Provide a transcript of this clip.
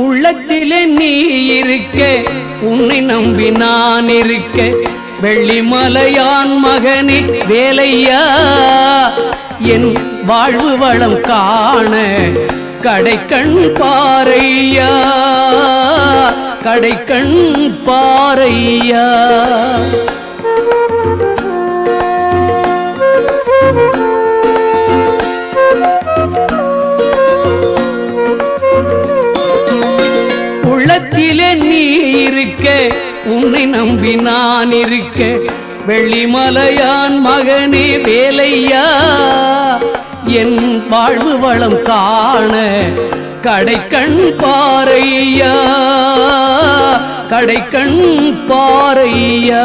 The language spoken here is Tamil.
உள்ளத்திலே நீ இருக்க, உன்னை நம்பி நான் இருக்க, வெள்ளிமலையான் மகனே வேலையா, என் வாழ்வு வளம் காண கடைக்கண் பாரையா, கடைக்கண் பாரையா. உள்ளத்திலே நீ இருக்க, உன்னை நம்பி நான் இருக்க, வெள்ளிமலையான் மகனே வேலையா, என் வாழ்வு வளம் காண கடைக்கண் பாரையா, கடைக்கண் பாரையா.